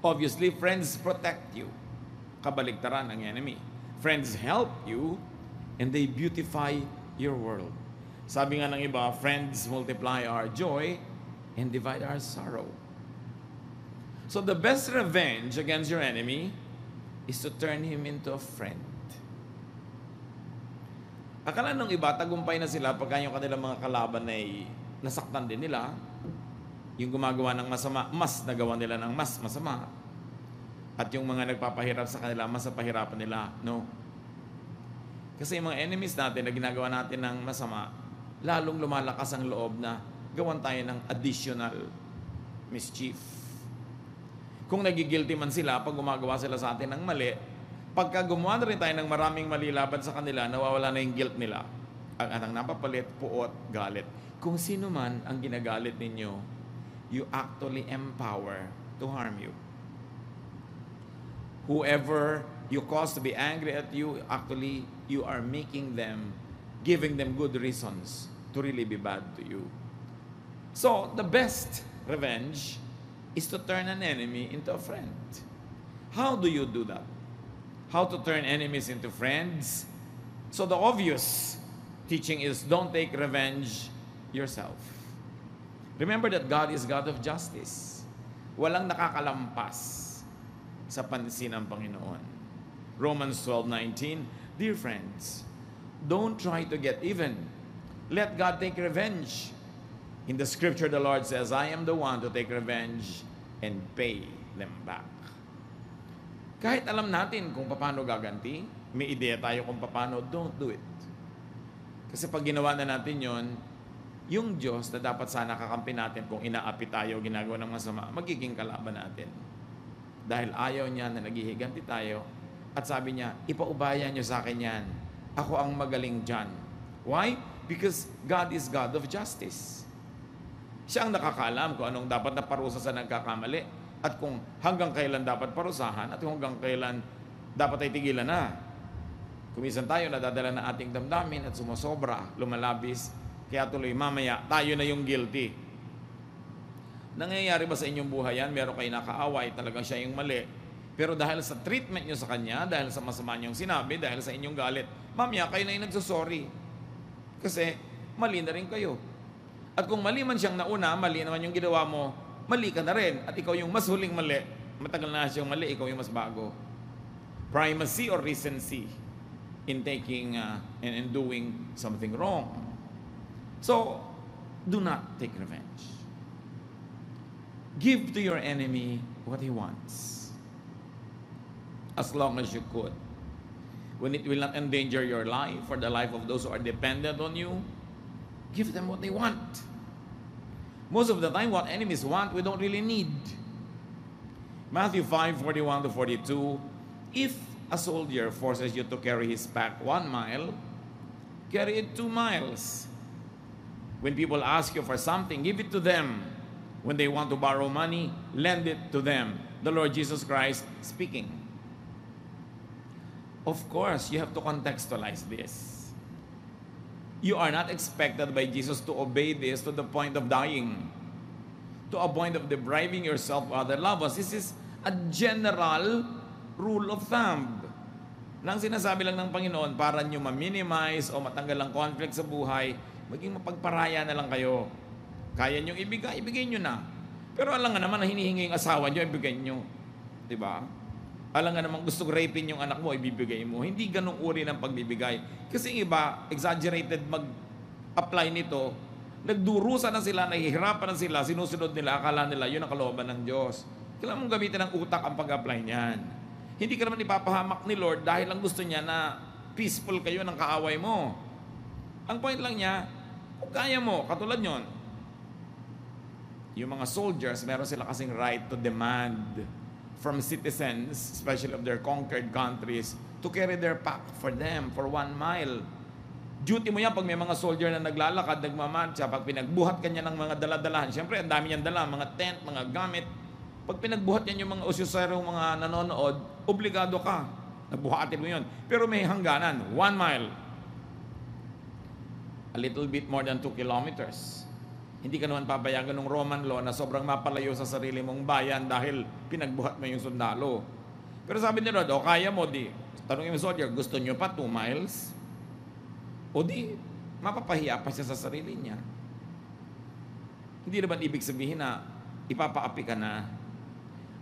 Obviously, friends protect you. Kabaligtaran ng enemy. Friends help you and they beautify your world. Sabi nga ng iba, friends multiply our joy and divide our sorrow. So the best revenge against your enemy is to turn him into a friend. Akala ng iba, tagumpay na sila pagka yung kanilang mga kalaban ay nasaktan din nila. Yung gumagawa ng masama, mas nagawa nila ng mas masama. At yung mga nagpapahirap sa kanila, mas napahirapan nila. No. Kasi yung mga enemies natin na ginagawa natin ng masama, lalong lumalakas ang loob na gawan tayo ng additional mischief. Kung nagigilty man sila pag gumagawa sila sa atin ng mali, pagka gumawa na rin tayo ng maraming mali laban sa kanila, nawawala na yung guilt nila. Ang anang napapalit, puot, galit. Kung sino man ang ginagalit ninyo, you actually empower to harm you. Whoever you cause to be angry at you, actually, you are making them, giving them good reasons to really be bad to you. So, the best revenge is to turn an enemy into a friend. How do you do that? How to turn enemies into friends? So, the obvious teaching is don't take revenge yourself. Remember that God is God of justice. Walang nakakalampas sa pansin ng Panginoon. Romans 12:19, dear friends, don't try to get even. Let God take revenge. In the scripture, the Lord says, I am the one to take revenge and pay them back. Kahit alam natin kung paano gaganti, may ideya tayo kung paano, don't do it. Kasi pag ginawa na natin yon, yung Diyos na dapat sana kakampi natin kung inaapi tayo, ginagawa ng masama, magiging kalaban natin. Dahil ayaw niya na naghihiganti tayo. At sabi niya, ipaubaya niyo sa akin yan. Ako ang magaling dyan. Why? Because God is God of justice. Siya ang nakakaalam kung anong dapat na parusa sa nagkakamali. At kung hanggang kailan dapat parusahan. At kung hanggang kailan dapat ay tigilan na. Kumisan tayo nadadala na ating damdamin at sumasobra, lumalabis. Kaya tuloy mamaya, tayo na yung guilty. Nangyayari ba sa inyong buhay yan? Meron kayo nakaaway, talagang siya yung mali. Pero dahil sa treatment nyo sa kanya, dahil sa masama niyong sinabi, dahil sa inyong galit, mamaya kayo na yung nagsusorry. Kasi mali na rin kayo. At kung mali man siyang nauna, mali naman yung ginawa mo, mali ka na rin. At ikaw yung mas huling mali, matagal na siyang mali, ikaw yung mas bago. Primacy or recency in taking and doing something wrong. So, do not take revenge. Give to your enemy what he wants. As long as you could. When it will not endanger your life or the life of those who are dependent on you, give them what they want. Most of the time, what enemies want, we don't really need. Matthew 5:41-42, if a soldier forces you to carry his pack 1 mile, carry it 2 miles. When people ask you for something, give it to them. When they want to borrow money, lend it to them. The Lord Jesus Christ speaking. Of course, you have to contextualize this. You are not expected by Jesus to obey this to the point of dying, to a point of depriving yourself of other loved ones. This is a general rule of thumb. Nang sinasabi lang ng Panginoon para nyo ma-minimize o matanggal ang conflict sa buhay, maging mapagparaya na lang kayo. Kaya nyo ibigay, ibigay nyo na. Pero alam nga naman na hinihingi yung asawa nyo, ibigay nyo. Diba? Alam nga naman gusto rapin yung anak mo, ibibigay mo. Hindi ganong uri ng pagbibigay. Kasi iba, exaggerated mag-apply nito, nagdurusa na sila, nahihirapan na sila, sinusunod nila, akala nila, yun ang kalooban ng Diyos. Kailangan mong gamitin ng utak ang pag-apply niyan. Hindi ka naman ipapahamak ni Lord dahil lang gusto niya na peaceful kayo ng kaaway mo. Ang point lang niya, kung kaya mo, katulad nyon, yung mga soldiers, meron sila kasing right to demand from citizens, especially of their conquered countries, to carry their pack for them for 1 mile. Duty mo yan pag may mga soldier na naglalakad, nagmamarcha, pag pinagbuhat kanya ng mga daladalahan. Siyempre, ang dami niyang dala, mga tent, mga gamit. Pag pinagbuhat yan yung mga usyuserong mga nanonood, obligado ka. Nagbuhatin mo yun. Pero may hangganan, 1 mile. A little bit more than 2 kilometers. Hindi ka naman papayagan ng Roman law na sobrang mapalayo sa sarili mong bayan dahil pinagbuhat mo yung sundalo. Pero sabi ni Lord, o kaya mo, di. Tanongin mo soldier, gusto nyo pa 2 miles? O di, mapapahiya pa siya sa sarili niya. Hindi naman ibig sabihin na ipapaapi ka na.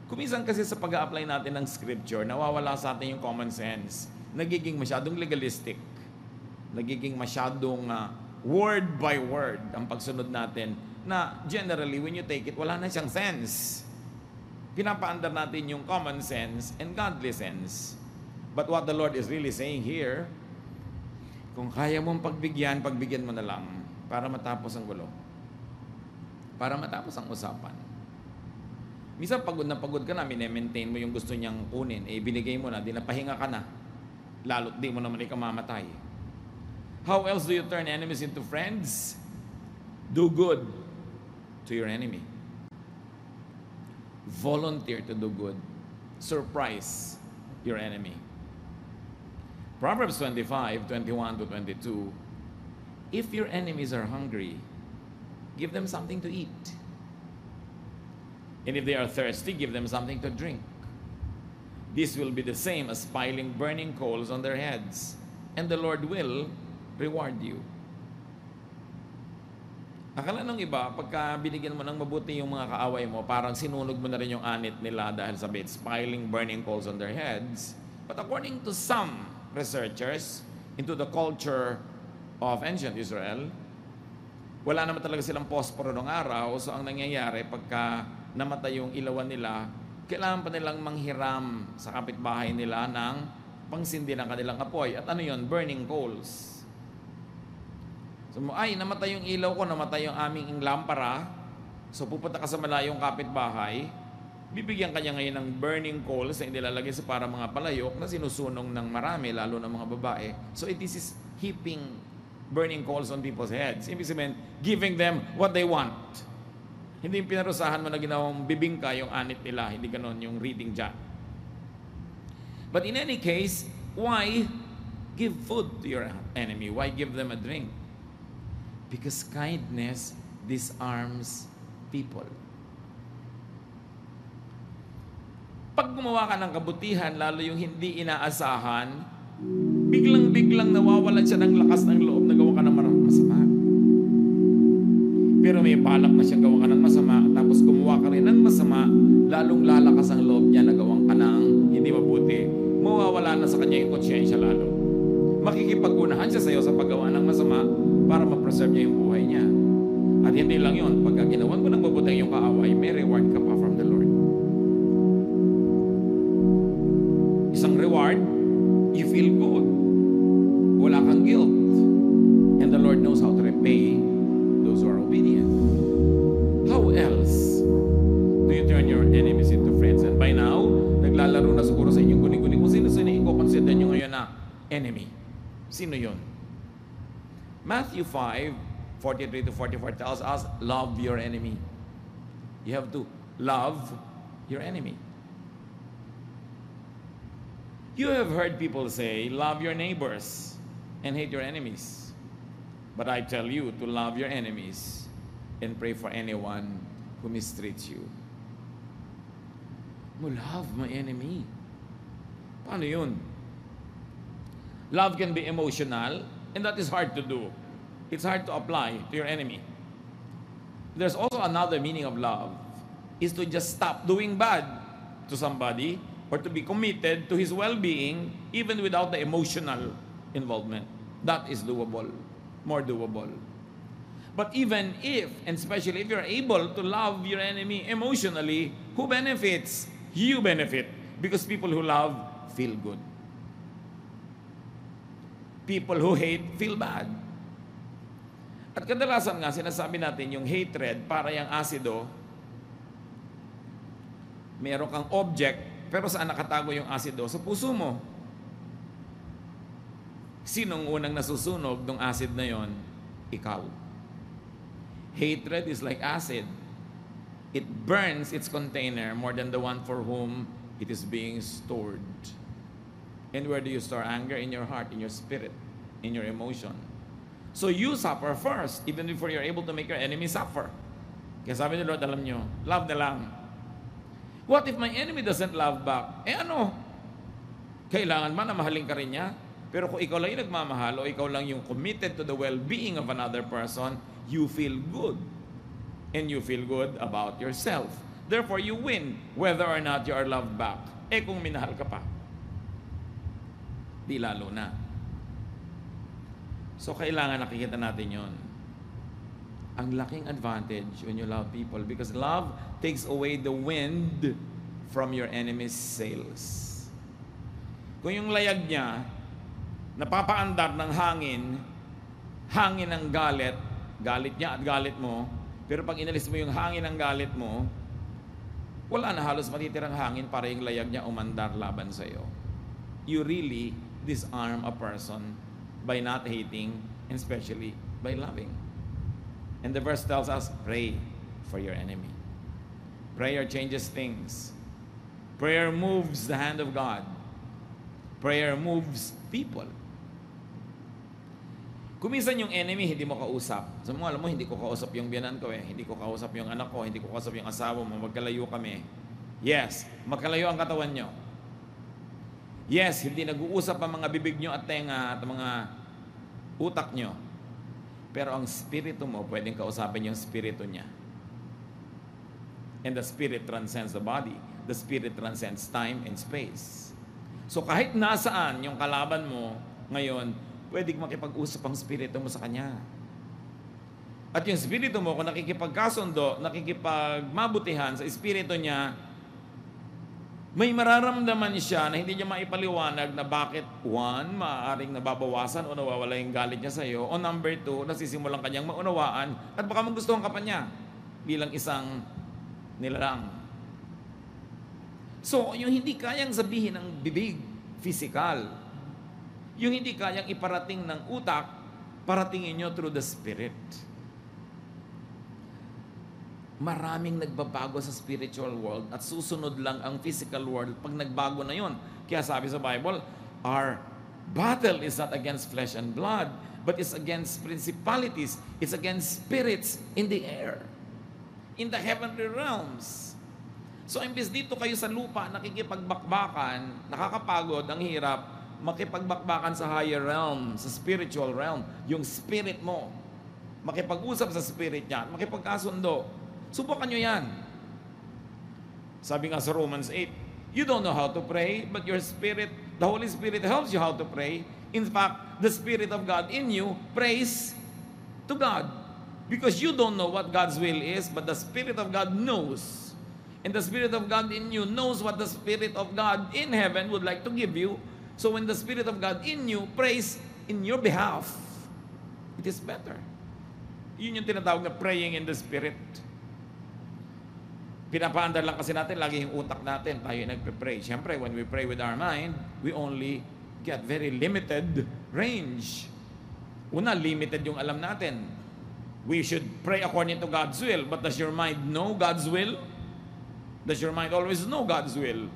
Kuminsan kasi sa pag-a-apply natin ng scripture, nawawala sa atin yung common sense. Nagiging masyadong legalistic. Nagiging masyadong word by word ang pagsunod natin na generally, when you take it, wala na siyang sense. Pinapaandar natin yung common sense and godly sense. But what the Lord is really saying here, kung kaya mong pagbigyan mo na lang para matapos ang gulo. Para matapos ang usapan. Minsan pagod ka na, minemaintain mo yung gusto niyang kunin, binigay mo na, dinapahinga ka na. Lalo't di mo naman ikamamatay. How else do you turn enemies into friends? Do good to your enemy. Volunteer to do good. Surprise your enemy. Proverbs 25:21-22. If your enemies are hungry, give them something to eat. And if they are thirsty, give them something to drink. This will be the same as piling burning coals on their heads, and the Lord will reward you. Akala nung iba, pagka binigyan mo ng mabuti yung mga kaaway mo, parang sinunog mo na rin yung anit nila dahil sabi, it's piling burning coals on their heads. But according to some researchers into the culture of ancient Israel, wala naman talaga silang posporo ng araw, so ang nangyayari, pagka namatay yung ilawan nila, kailangan pa nilang manghiram sa kapitbahay nila ng pangsindi ng kanilang apoy. At ano yun? Burning coals. So, ay, namatay yung ilaw ko, namatay yung aming lampara. So, pupunta ka sa malayong kapitbahay, bibigyan kanya ngayon ng burning coals na inilalagay sa para mga palayok na sinusunong ng marami, lalo ng mga babae. So, this is heaping burning coals on people's heads. Ibig sabihin, giving them what they want. Hindi yung pinarusahan mo na ginawang bibingka yung anit nila. Hindi ganon yung reading jar. But in any case, why give food to your enemy? Why give them a drink? Because kindness disarms people. Pag gumawa ka ng kabutihan, lalo yung hindi inaasahan, biglang-biglang nawawalan siya ng lakas ng loob na gawa ka ng masama. Pero may balak na siya gawa ka ng masama, tapos gumawa ka rin ng masama, lalong lalakas ang loob niya na gawa ka ng hindi mabuti. Mawawala na sa kanya yung konsyensya lalo. Makikipag-unahan siya sa iyo sa paggawa ng masama para ma-preserve niya yung buhay niya. At hindi lang yun, pagka ginawan mo ng mabuti yung kaaway, may reward ka pa from the Lord. Isang reward, you feel good. Wala kang guilt. And the Lord knows how to repay those who are obedient. How else do you turn your enemies into friends? And by now, naglalaro na siguro sa inyong guni-guni. Kung sino-sino i-consider nyo ngayon na enemy. Sino yun? Matthew 5:43-44 tells us, love your enemy. You have to love your enemy. You have heard people say, love your neighbors and hate your enemies. But I tell you to love your enemies and pray for anyone who mistreats you. Love my enemy. Paano yun? Love can be emotional, and that is hard to do. It's hard to apply to your enemy. There's also another meaning of love, is to just stop doing bad to somebody or to be committed to his well-being even without the emotional involvement. That is doable, more doable. But even if, and especially if you're able to love your enemy emotionally, who benefits? You benefit, because people who love feel good. People who hate feel bad. At kadalasan nga, sinasabi natin yung hatred para yung asido, meron kang object, pero saan nakatago yung asido? Sa puso mo. Sinong unang nasusunog ng acid na yon? Ikaw. Hatred is like acid. It burns its container more than the one for whom it is being stored. And where do you store anger? In your heart, in your spirit, in your emotion. So you suffer first, even before you're able to make your enemy suffer. Kaya sabi ni Lord, alam nyo, love na lang. What if my enemy doesn't love back? Ano? Kailangan man na mahalin ka rin niya. Pero kung ikaw lang yung nagmamahal o ikaw lang yung committed to the well-being of another person, you feel good. And you feel good about yourself. Therefore, you win whether or not you are loved back. Kung minahal ka pa, di lalo na. So, kailangan nakikita natin yon. Ang laking advantage when you love people because love takes away the wind from your enemy's sails. Kung yung layag niya, napapaandar ng hangin ng galit, galit niya at galit mo, pero pag inalis mo yung hangin ng galit mo, wala na halos matitirang hangin para yung layag niya umandar laban sa iyo. You really disarm a person by not hating and especially by loving. And the verse tells us, pray for your enemy. Prayer changes things. Prayer moves the hand of God. Prayer moves people. Kung minsan yung enemy, hindi mo kausap. So, alam mo, hindi ko kausap yung biyanan ko Hindi ko kausap yung anak ko. Hindi ko kausap yung asawa mo. Magkalayo kami. Yes, magkalayo ang katawan nyo. Yes, hindi nag-uusap ang mga bibig nyo at tenga at mga utak nyo. Pero ang spirito mo, pwedeng kausapin yung spirito niya. And the spirit transcends the body. The spirit transcends time and space. So kahit nasaan yung kalaban mo ngayon, pwedeng makipag-usap ang spirito mo sa kanya. At yung spirito mo, kung nakikipagkasundo, nakikipagmabutihan sa spirito niya, may mararamdaman siya na hindi niya maipaliwanag na bakit, one, maaaring nababawasan o nawawala yung galit niya sa iyo, o number two, nasisimulang kanyang maunawaan at baka magustuhan ka pa niya bilang isang nilalang. So, yung hindi kayang sabihin ng bibig, physical, yung hindi kayang iparating ng utak, paratingin nyo through the Spirit. Maraming nagbabago sa spiritual world at susunod lang ang physical world pag nagbago na yon. Kaya sabi sa Bible, our battle is not against flesh and blood, but it's against principalities, it's against spirits in the air, in the heavenly realms. So, imbes dito kayo sa lupa, nakikipagbakbakan, nakakapagod, ang hirap, makipagbakbakan sa higher realm, sa spiritual realm, yung spirit mo, makipag-usap sa spirit niya, makipagkasundo. Subukan nyo yan. Sabi nga sa Romans 8, you don't know how to pray, but your spirit, the Holy Spirit helps you how to pray. In fact, the Spirit of God in you prays to God. Because you don't know what God's will is, but the Spirit of God knows. And the Spirit of God in you knows what the Spirit of God in heaven would like to give you. So when the Spirit of God in you prays in your behalf, it is better. Yun yung tinatawag na praying in the Spirit. Pinapaandar lang kasi natin, lagi yung utak natin, tayo nagpe-pray. Siyempre, when we pray with our mind, we only get very limited range. Una, limited yung alam natin. We should pray according to God's will, but does your mind know God's will? Does your mind always know God's will?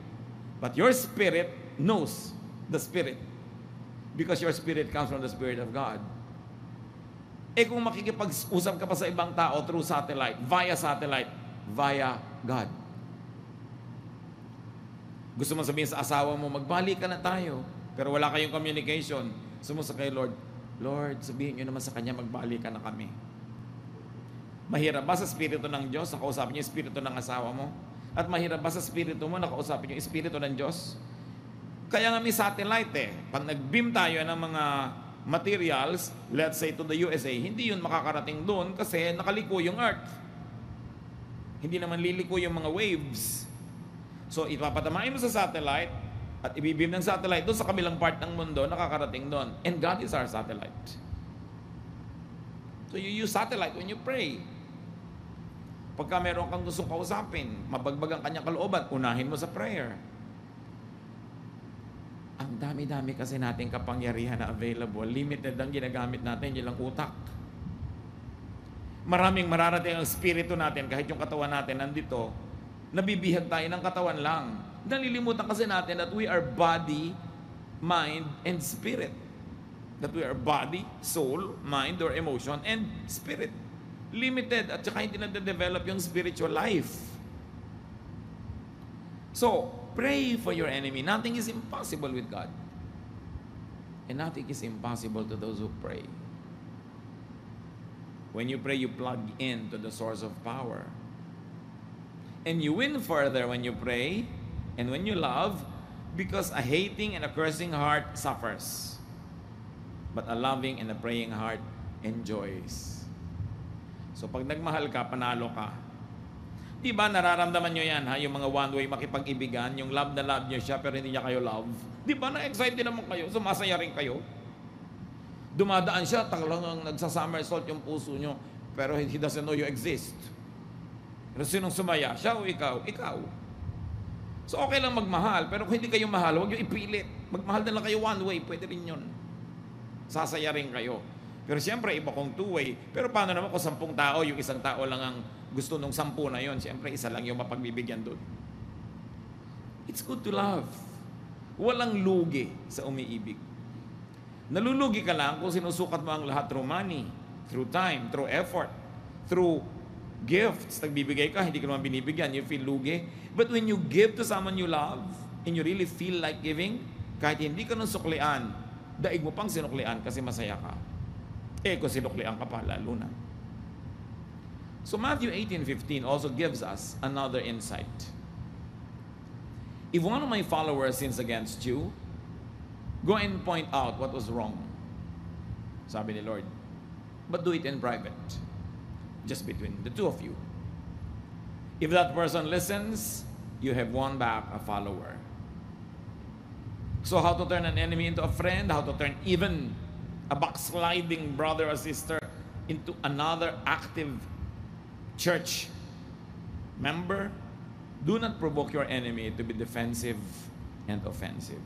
But your spirit knows the Spirit. Because your spirit comes from the Spirit of God. Kung makikipag-usap ka pa sa ibang tao through satellite, via God. Gusto mo sabihin sa asawa mo, magbalik ka na tayo, pero wala kayong communication. Sumusa kay Lord, Lord, sabihin nyo naman sa Kanya, magbalik ka na kami. Mahirap ba sa Espiritu ng Diyos, nakausapin niyo yung Espiritu ng asawa mo? At mahirap ba sa Espiritu mo, nakausapin niyo yung Espiritu ng Diyos? Kaya nga may satellite Pag nag-beam tayo ng mga materials, let's say to the USA, hindi yun makakarating doon kasi nakaliko yung Earth. Hindi naman liliko yung mga waves. So, ipapatamain mo sa satellite at ibibim ng satellite doon sa kabilang part ng mundo, nakakarating doon. And God is our satellite. So, you use satellite when you pray. Pagka meron kang gustong kausapin, mabagbag ang kanyang kalooban, unahin mo sa prayer. Ang dami-dami kasi nating kapangyarihan na available. Limited ang ginagamit natin, yun lang utak. Maraming mararating ang spirito natin, kahit yung katawan natin nandito, nabibihag tayo ng katawan lang. Nalilimutan kasi natin that we are body, mind, and spirit. that we are body, soul, mind, or emotion, and spirit. Limited at saka hindi na-develop yung spiritual life. So, pray for your enemy. Nothing is impossible with God. And nothing is impossible to those who pray. When you pray, you plug into the source of power. And you win further when you pray and when you love, because a hating and a cursing heart suffers. But a loving and a praying heart enjoys. So pag nagmahal ka, panalo ka. Di ba nararamdaman nyo yan, ha? Yung mga one-way makipag-ibigan, yung love na love nyo siya pero hindi niya kayo love. Di ba na-excited naman kayo, sumasaya rin kayo. Dumadaan siya, talagang nagsasummersault yung puso nyo, pero he doesn't know you exist. Pero sinong sumaya? Siya o ikaw? Ikaw. So okay lang magmahal, pero kung hindi kayo mahal, huwag nyo ipilit. Magmahal na lang kayo one-way, pwede rin yun. Sasaya rin kayo. Pero siyempre, iba kong two-way. Pero paano naman kung 10 tao, yung isang tao lang ang gusto nung 10 na yon, siyempre isa lang yung mapagbibigyan doon. It's good to love. Walang lugi sa umiibig. Nalulugi ka lang kung sinusukat mo ang lahat through money, through time, through effort, through gifts. Nagbibigay ka, hindi ka naman binibigyan, you feel lugi. But when you give to someone you love, and you really feel like giving, kahit hindi ka nung suklian, daig mo pang sinuklian kasi masaya ka. Eh, kung sinuklian ka pa, lalo na. So Matthew 18:15 also gives us another insight. If one of my followers sins against you, go and point out what was wrong. Sabi ni Lord. But do it in private. Just between the two of you. If that person listens, you have won back a follower. So how to turn an enemy into a friend, how to turn even a backsliding brother or sister into another active church member. Do not provoke your enemy to be defensive and offensive.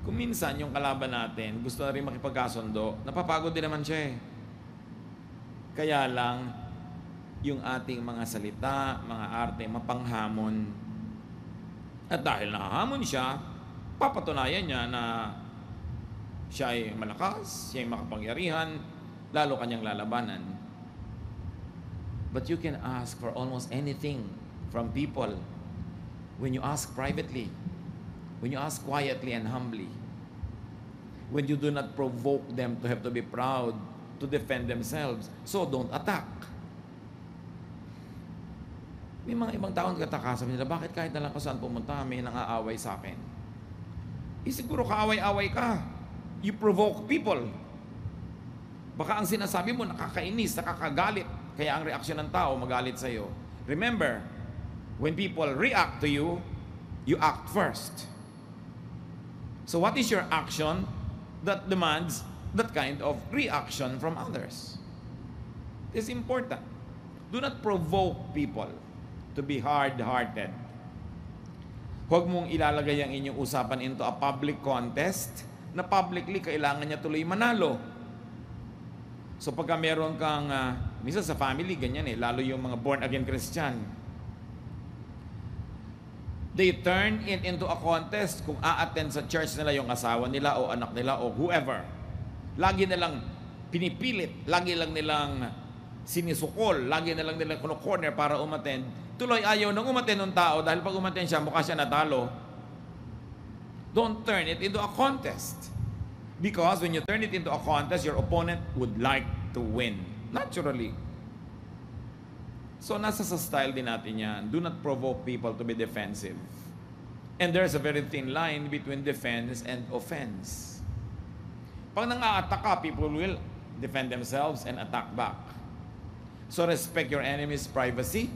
Kung minsan yung kalaban natin gusto na rin makipagkasundo, napapagod din naman siya eh. Kaya lang yung ating mga salita, mga arte, mapanghamon. At dahil nakahamon siya, papatunayan niya na siya ay malakas, siya ay makapangyarihan, lalo kanyang lalabanan. But you can ask for almost anything from people when you ask privately, when you ask quietly and humbly, when you do not provoke them to have to be proud, to defend themselves. So don't attack. May mga ibang tao nagtataka nila, bakit kahit na lang kung saan pumunta, may nang-aaway sa akin? Siguro kaaway-away ka. You provoke people. Baka ang sinasabi mo nakakainis, nakakagalit. Kaya ang reaksyon ng tao magalit sa iyo. Remember, when people react to you, you act first. So what is your action that demands that kind of reaction from others? It's important. Do not provoke people to be hard-hearted. Huwag mong ilalagay ang inyong usapan into a public contest na publicly kailangan niya tuloy manalo. So pagka meron kang, minsan sa family, ganyan eh, lalo yung mga born-again Christian. They turn it into a contest kung a-attend sa church nila yung asawa nila o anak nila o whoever. Lagi nilang pinipilit, lagi lang nilang sinisukol, lagi na lang nilang corner para umattend. Tuloy ayaw nang umattend ng tao dahil pag umattend siya, mukha siya natalo. Don't turn it into a contest. Because when you turn it into a contest, your opponent would like to win. Naturally. So nasa sa style din natin yan. Do not provoke people to be defensive. And there's a very thin line between defense and offense. Pag nang-a-attack ka, people will defend themselves and attack back. So respect your enemy's privacy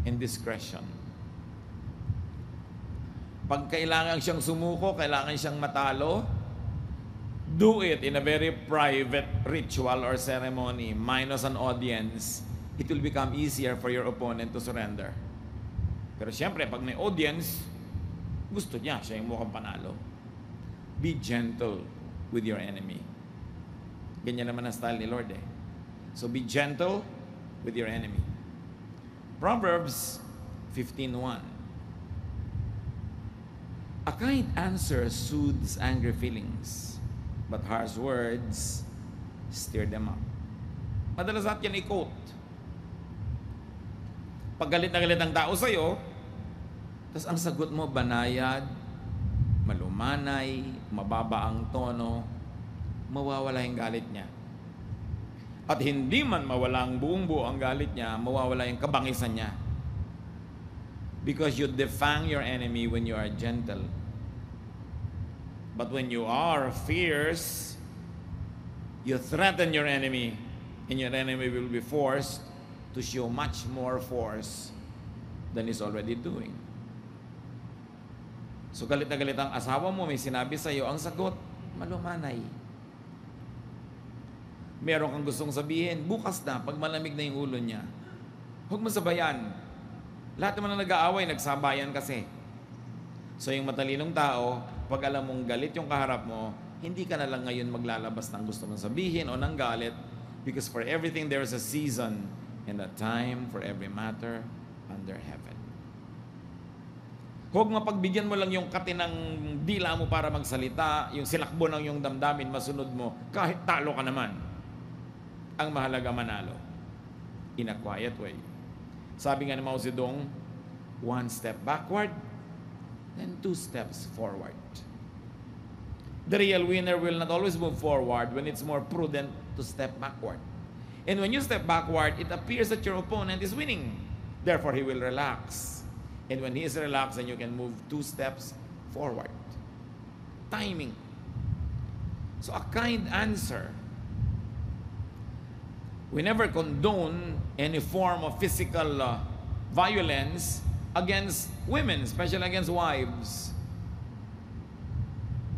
and discretion. Pag kailangan siyang sumuko, kailangan siyang matalo, do it in a very private ritual or ceremony, minus an audience. It will become easier for your opponent to surrender. Pero siyempre, pag may audience, gusto niya, siya yung mukhang panalo. Be gentle with your enemy. Ganyan naman ang style ni Lord eh. So be gentle with your enemy. Proverbs 15:1. A kind answer soothes angry feelings, but harsh words stir them up. Madalas natin yan i-quote. Pag galit na galit ang tao sa'yo, tapos ang sagot mo, banayad, malumanay, mababa ang tono, mawawala yung galit niya. At hindi man mawala ang buong buo ang galit niya, mawawala yung kabangisan niya. Because you defang your enemy when you are gentle. But when you are fierce, you threaten your enemy, and your enemy will be forced to show much more force than he's already doing. So galit na galit ang asawa mo, may sinabi sa iyo, ang sagot, malumanay. Meron kang gustong sabihin, bukas na, pag malamig na yung ulo niya. Huwag mo sabayan. Lahat naman na nag-aaway, nagsabayan kasi. So yung matalinong tao, pag alam mong galit yung kaharap mo, hindi ka na lang ngayon maglalabas ng gusto mong sabihin o ng galit, because for everything there is a season and a time for every matter under heaven. Huwag mapagbigyan mo lang yung katinang dila mo para magsalita, yung silakbo ng yung damdamin, masunod mo, kahit talo ka naman. Ang mahalaga manalo. In a quiet way. Sabi nga ni Mao Zedong, 1 step backward, then 2 steps forward. The real winner will not always move forward when it's more prudent to step backward. And when you step backward, it appears that your opponent is winning. Therefore, he will relax. And when he is relaxed, then you can move 2 steps forward. Timing. So a kind answer. We never condone any form of physical violence against women, especially against wives.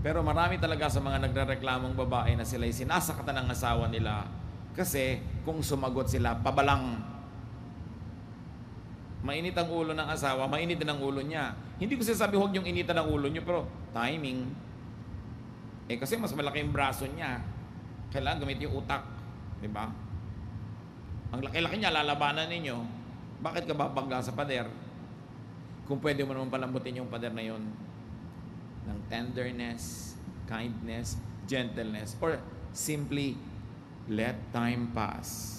Pero marami talaga sa mga nagrereklamong babae na sila'y sinasakatan ng asawa nila kasi kung sumagot sila, pabalang. Mainit ang ulo ng asawa, mainit din ang ulo niya. Hindi ko sinasabi huwag niyong initan ang ulo niyo, pero timing. Kasi mas malaki yung braso niya. Kailangan gamit yung utak. Diba? Ang laki-laki niya, lalabanan ninyo. Bakit ka babangga sa pader? Kung pwede mo naman palambutin yung pader na yon ng tenderness, kindness, gentleness, or simply let time pass.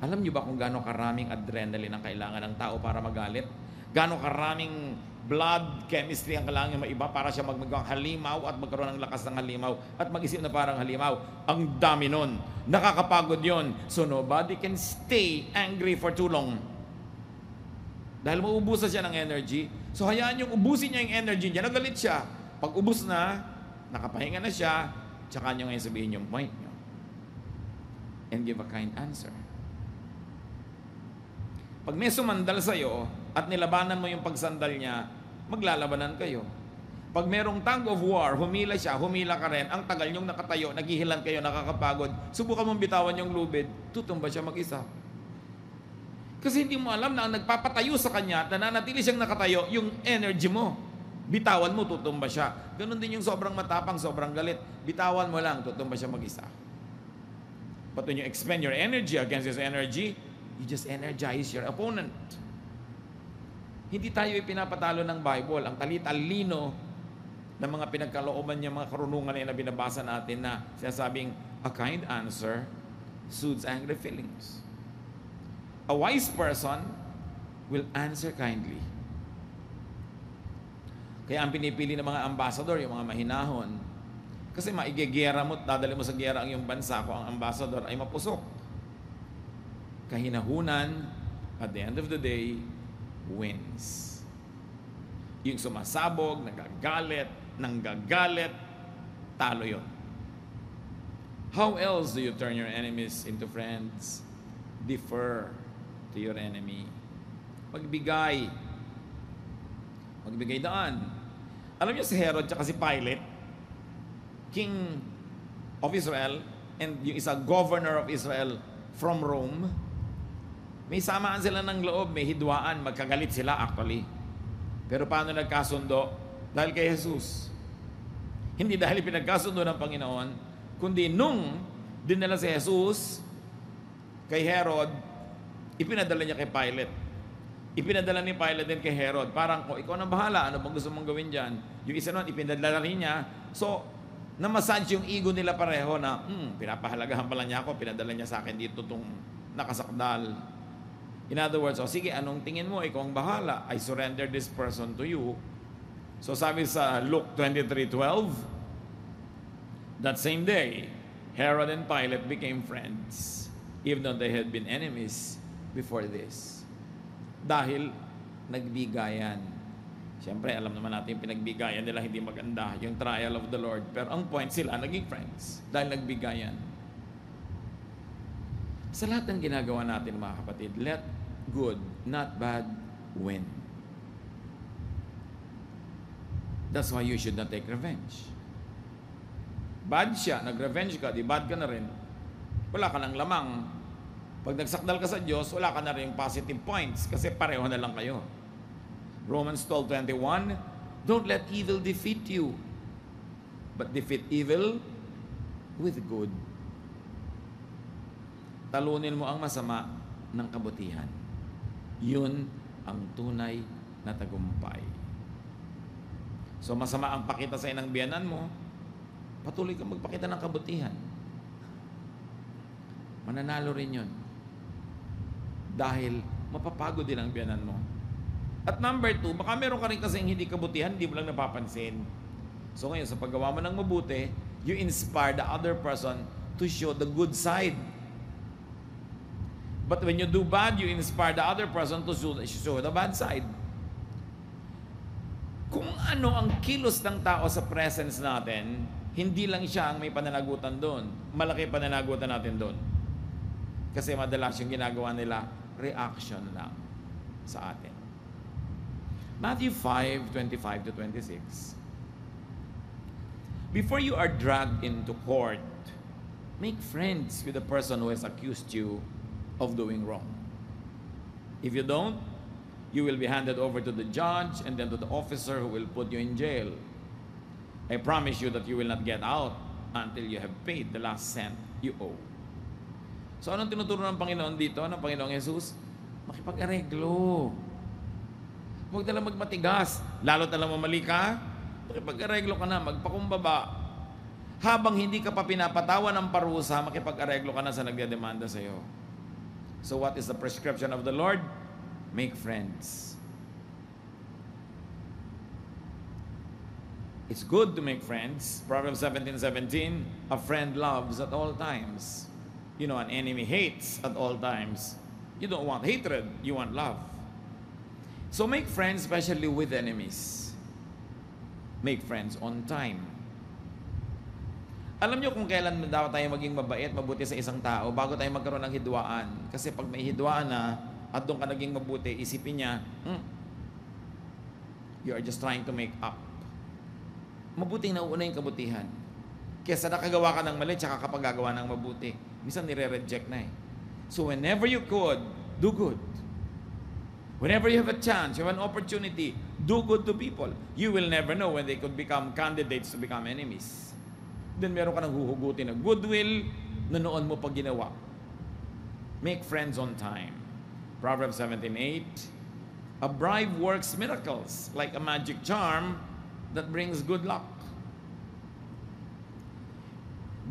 Alam niyo ba kung gaano karaming adrenaline ang kailangan ng tao para magalit? Gaano karaming blood chemistry ang kailangan maiba para siya magmagang halimaw at magkaroon ng lakas ng halimaw at mag-isip na parang halimaw. Ang dami nun. Nakakapagod yon. So nobody can stay angry for too long. Dahil mauubusan siya ng energy. So hayaan yung ubusin niya yung energy niya. Nagalit siya. Pag ubus na, nakapahinga na siya, tsaka niyo ngayon sabihin yung point niyo. And give a kind answer. Pag may sumandal sa'yo at nilabanan mo yung pagsandal niya, maglalabanan kayo. Pag merong tug of war, humila siya, humila ka rin, ang tagal niyong nakatayo, naghihilan kayo, nakakapagod, subukan mong bitawan yung lubid, tutumba siya mag-isa. Kasi hindi mo alam na ang nagpapatayo sa kanya at nananatili siyang nakatayo, yung energy mo. Bitawan mo, tutumba siya. Ganon din yung sobrang matapang, sobrang galit. Bitawan mo lang, tutumba siya mag-isa. But when you expend your energy against his energy, you just energize your opponent. Hindi tayo ipinapatalo ng Bible. Ang talitalino ng mga pinagkalooban niya, mga karunungan na binabasa natin na sinasabing, a kind answer soothes angry feelings. A wise person will answer kindly. Kaya ang pinipili ng mga ambassador, yung mga mahinahon, kasi maigegera mo, dadali mo sa gera ang iyong bansa kung ang ambassador ay mapusok. Kahinahunan, at the end of the day, wins. Yung sumasabog, nanggagalit, talo yun. How else do you turn your enemies into friends? Defer to your enemy. Magbigay daan. Alam niyo si Herod at si Pilate, king of Israel, and yung isa governor of Israel from Rome, may samaan sila ng loob, may hidwaan, magkagalit sila actually. Pero paano nagkasundo? Dahil kay Jesus. Hindi dahil pinagkasundo ng Panginoon, kundi nung dinala si Jesus kay Herod, ipinadala niya kay Pilate. Ipinadala ni Pilate din kay Herod. Parang, ikaw na bahala, ano bang gusto mong gawin dyan? Yung isa nun, ipinadala rin niya. So, na-massage yung ego nila pareho na, pinapahalagahan pala niya ako, pinadala niya sa akin dito itong nakasakdal. In other words, sige, anong tingin mo? Ikaw ang bahala. I surrender this person to you. So sabi sa Luke 23:12, that same day, Herod and Pilate became friends, even though they had been enemies before this. Dahil nagbigayan. Siyempre, alam naman natin yung pinagbigayan nila hindi maganda, yung trial of the Lord. Pero ang point, sila naging friends dahil nagbigayan. Sa lahat ng ginagawa natin, mga kapatid, let good, not bad, win. That's why you should not take revenge. Bad siya, nag-revenge ka, di bad ka na rin. Wala ka ng lamang. Pag nagsakdal ka sa Diyos, wala ka na rin positive points kasi pareho na lang kayo. Romans 12:21, don't let evil defeat you, but defeat evil with good. Talunin mo ang masama ng kabutihan. Yun ang tunay na tagumpay. So masama ang pakita sa inang biyanan mo, patuloy kang magpakita ng kabutihan. Mananalo rin yun. Dahil mapapagod din ang biyanan mo. At number 2, baka meron ka rin kasing hindi kabutihan, hindi mo lang napapansin. So ngayon, sa paggawa mo ng mabuti, you inspire the other person to show the good side. But when you do bad, you inspire the other person to show the bad side. Kung ano ang kilos ng tao sa presence natin, hindi lang siya ang may pananagutan doon. Malaki pananagutan natin doon. Kasi madalas yung ginagawa nila, reaction lang sa atin. Matthew 5:25-26. Before you are dragged into court, make friends with the person who has accused you of doing wrong. If you don't, you will be handed over to the judge and then to the officer who will put you in jail. I promise you that you will not get out until you have paid the last cent you owe. So anong tinuturo ng Panginoon dito, ng Panginoong Jesus? Makipag-areglo. Huwag na lang magmatigas. Lalo't alam mo mali ka, makipag-areglo ka na, magpakumbaba. Habang hindi ka pa pinapatawan ng parusa, makipag-areglo ka na sa nagdedemanda sa iyo. So what is the prescription of the Lord? Make friends. It's good to make friends. Proverbs 17:17, a friend loves at all times. You know, an enemy hates at all times. You don't want hatred, you want love. So make friends, especially with enemies. Make friends on time. Alam nyo kung kailan daw tayo maging mabait, mabuti sa isang tao bago tayo magkaroon ng hidwaan. Kasi pag may hidwaan na at doon ka naging mabuti, isipin niya, you are just trying to make up. Mabuting nauuna yung kabutihan. Kesa nakagawa ka ng mali, tsaka kapag gagawa ng mabuti. Minsan nire-reject na eh. So whenever you could, do good. Whenever you have a chance, you have an opportunity, do good to people. You will never know when they could become candidates to become enemies. Then meron ka nang huhugutin na goodwill na noon mo pag ginawa. Make friends on time. Proverbs 17:8, a bribe works miracles like a magic charm that brings good luck.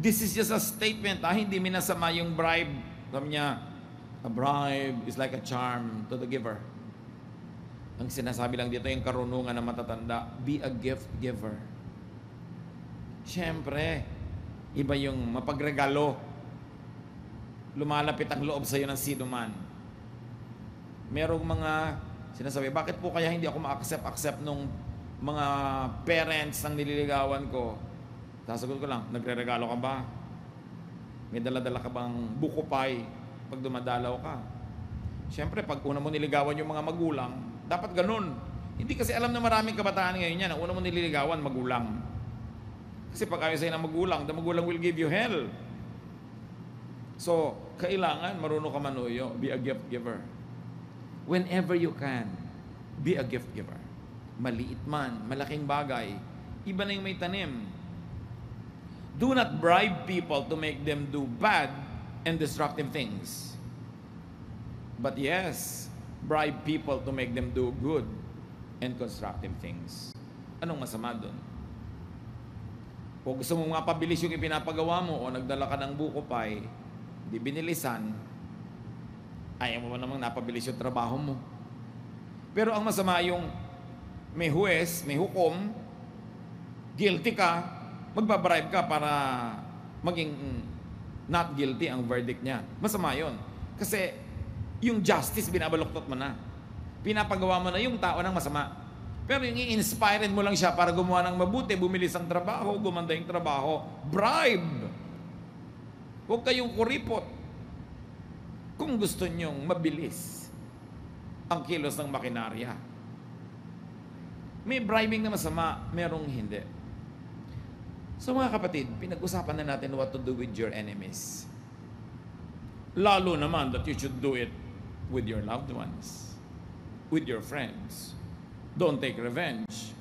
This is just a statement, hindi minasama yung bribe. Sabi niya, a bribe is like a charm to the giver. Ang sinasabi lang dito, yung karunungan na matatanda, be a gift giver. Siyempre, iba yung mapagregalo. Lumalapit ang loob sa iyo ng sino man. Merong mga sinasabi, bakit po kaya hindi ako ma-accept nung mga parents ng nililigawan ko? Sasagot ko lang, nagre-regalo ka ba? May dala-dala ka bang buko pie pag dumadalaw ka? Siyempre, pag una mo niligawan yung mga magulang, dapat ganun. Hindi kasi alam na maraming kabataan ngayon yan, ang una mo nililigawan, magulang. Kasi pag ayaw sa'yo ng magulang, the magulang will give you hell. So, kailangan marunong ka manuyo, be a gift giver. Whenever you can, be a gift giver. Maliit man, malaking bagay, iba na yung may tanim. Do not bribe people to make them do bad and destructive things. But yes, bribe people to make them do good and constructive things. Anong masama doon? Kung gusto mo mapabilis yung ipinapagawa mo o nagdala ka ng buko pie, di binilisan, ayaw mo namang napabilis yung trabaho mo. Pero ang masama yung may huwes, may hukom, guilty ka, magbabribe ka para maging not guilty ang verdict niya. Masama yun. Kasi yung justice, binabaluktot mo na. Pinapagawa mo na yung tao ng masama. Pero yung i-inspire mo lang siya para gumawa ng mabuti, bumilis ang trabaho, gumanda yung trabaho, bribe. Huwag kayong kuripot. Kung gusto nyong mabilis ang kilos ng makinarya. May bribing na masama, merong hindi. So mga kapatid, pinag-usapan na natin what to do with your enemies. Lalo naman that you should do it with your loved ones, with your friends. Don't take revenge.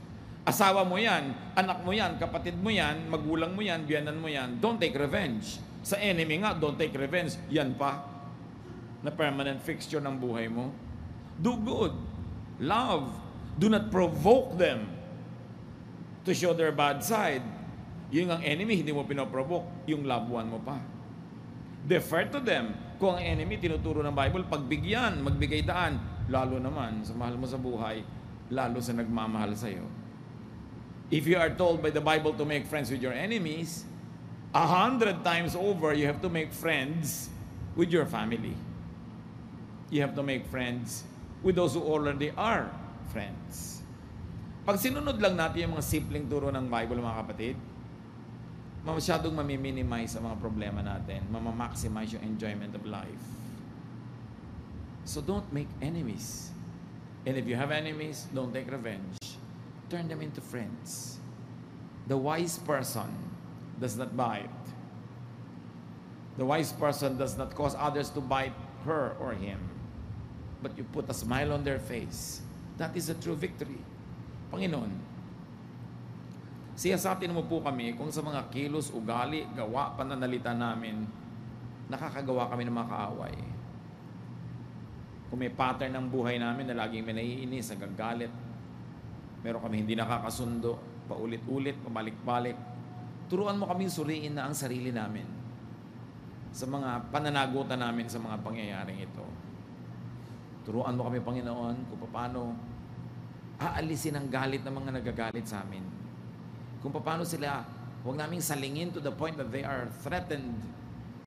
Asawa mo yan, anak mo yan, kapatid mo yan, magulang mo yan, biyanan mo yan, don't take revenge. Sa enemy nga, don't take revenge. Yan pa, na permanent fixture ng buhay mo. Do good. Love. Do not provoke them to show their bad side. Yung ang enemy, hindi mo pinoprovoke, yung loved one mo pa. Defer to them. Kung ang enemy, tinuturo ng Bible, pagbigyan, magbigay daan, lalo naman sa mahal mo sa buhay, lalo sa nagmamahal sa iyo. If you are told by the Bible to make friends with your enemies, 100 times over, you have to make friends with your family. You have to make friends with those who already are friends. Pag sinunod lang natin yung mga simpleng turo ng Bible, mga kapatid, masyadong mamiminimize ang mga problema natin, mamamaximize yung enjoyment of life. So don't make enemies. And if you have enemies, don't take revenge. Turn them into friends. The wise person does not bite. The wise person does not cause others to bite her or him. But you put a smile on their face. That is a true victory. Panginoon, siyasatin mo po kami kung sa mga kilos, ugali, gawa, pananalita namin, nakakagawa kami ng mga kaaway. Kung may pattern ng buhay namin na laging may naiinis, nagagalit, meron kami hindi nakakasundo, paulit-ulit, pabalik-balik, turuan mo kaming suriin na ang sarili namin sa mga pananagutan namin sa mga pangyayaring ito. Turuan mo kami, Panginoon, kung paano aalisin ang galit ng mga nagagalit sa amin. Kung paano sila, huwag naming salingin to the point that they are threatened